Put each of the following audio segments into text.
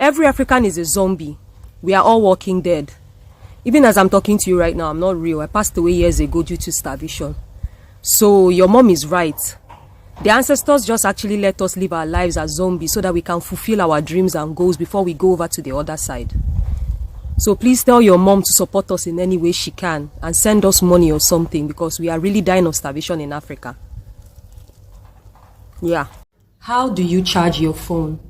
every African is a zombie. We are all walking dead. Even as I'm talking to you right now, I'm not real. I passed away years ago due to starvation. So your mom is right. The ancestors just actually let us live our lives as zombies so that we can fulfill our dreams and goals before we go over to the other side. So please tell your mom to support us in any way she can and send us money or something, because we are really dying of starvation in Africa. Yeah. How do you charge your phone?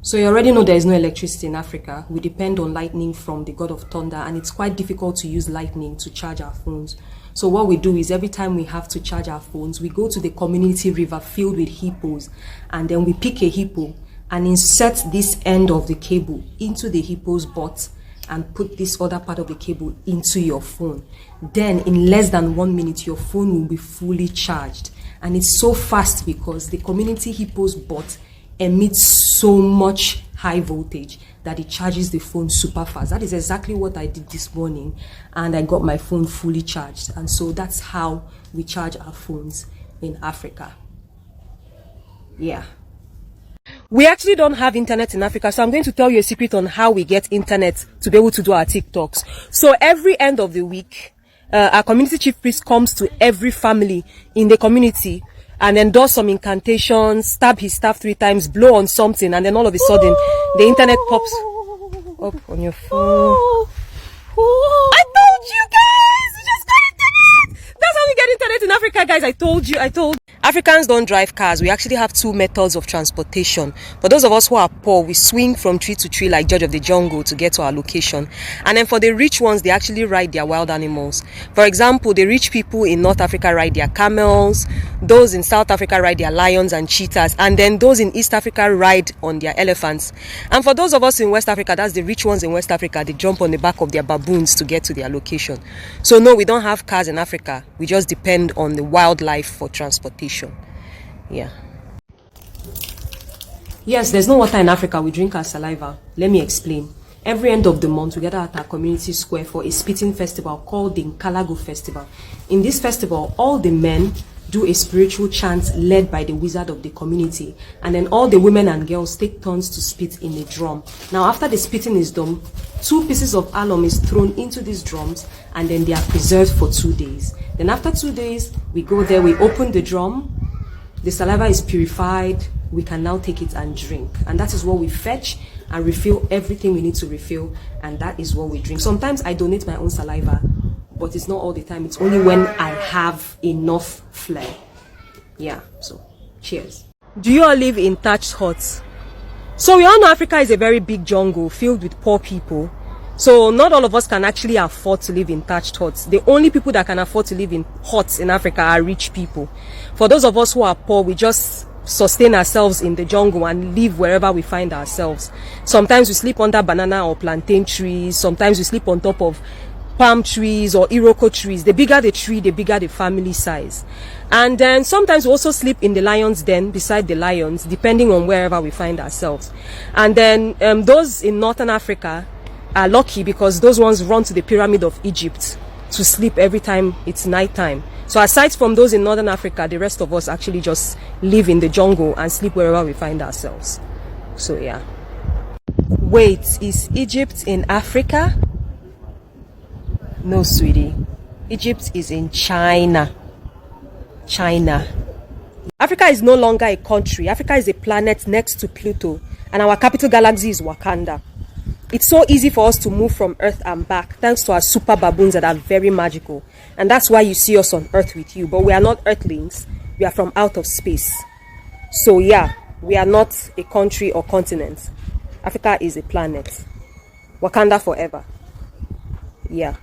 So you already know there is no electricity in Africa. We depend on lightning from the god of thunder, and it's quite difficult to use lightning to charge our phones. So what we do is every time we have to charge our phones, we go to the community river filled with hippos, and then we pick a hippo and insert this end of the cable into the hippo's butt and put this other part of the cable into your phone. Then in less than 1 minute, your phone will be fully charged. And it's so fast because the community hippo's butt emits so much high voltage that it charges the phone super fast. That is exactly what I did this morning, and I got my phone fully charged. And so that's how we charge our phones in Africa. Yeah. We actually don't have internet in Africa, so I'm going to tell you a secret on how we get internet to be able to do our TikToks. So every end of the week, our community chief priest comes to every family in the community and then does some incantations, stab his staff 3 times, blow on something, and then all of a sudden the internet pops up on your phone. I told you guys! You just got internet! That's how we get internet in Africa, guys. I told you. Africans don't drive cars. We actually have 2 methods of transportation. For those of us who are poor, we swing from tree to tree like Judge of the Jungle to get to our location. And then for the rich ones, they actually ride their wild animals. For example, the rich people in North Africa ride their camels. Those in South Africa ride their lions and cheetahs. And then those in East Africa ride on their elephants. And for those of us in West Africa, that's the rich ones in West Africa, they jump on the back of their baboons to get to their location. So no, we don't have cars in Africa. We just depend on the wildlife for transportation. Yeah. Yes, there's no water in Africa. We drink our saliva. Let me explain. Every end of the month, we gather at our community square for a spitting festival called the Nkalago Festival. In this festival, all the men do a spiritual chant led by the wizard of the community, and then all the women and girls take turns to spit in a drum. Now, after the spitting is done, 2 pieces of alum is thrown into these drums, and then they are preserved for 2 days. Then after 2 days, we go there, we open the drum, the saliva is purified, we can now take it and drink. And that is what we fetch and refill everything we need to refill, and that is what we drink. Sometimes I donate my own saliva, but it's not all the time. It's only when I have enough flair. Yeah, so cheers. Do you all live in thatched huts? So we all know Africa is a very big jungle filled with poor people. So not all of us can actually afford to live in thatched huts. The only people that can afford to live in huts in Africa are rich people. For those of us who are poor, we just sustain ourselves in the jungle and live wherever we find ourselves. Sometimes we sleep under banana or plantain trees. Sometimes we sleep on top of palm trees or iroko trees. The bigger the tree, the bigger the family size. And then sometimes we also sleep in the lion's den beside the lions, depending on wherever we find ourselves. And then those in Northern Africa are lucky because those ones run to the pyramid of Egypt to sleep every time it's nighttime. So aside from those in Northern Africa, the rest of us actually just live in the jungle and sleep wherever we find ourselves. So yeah. Wait, is Egypt in Africa? No, sweetie. Egypt is in China. China. Africa is no longer a country. Africa is a planet next to Pluto, and our capital galaxy is Wakanda. It's so easy for us to move from Earth and back thanks to our super baboons that are very magical. And that's why you see us on Earth with you. But we are not Earthlings. We are from out of space. So yeah, we are not a country or continent. Africa is a planet. Wakanda forever. Yeah.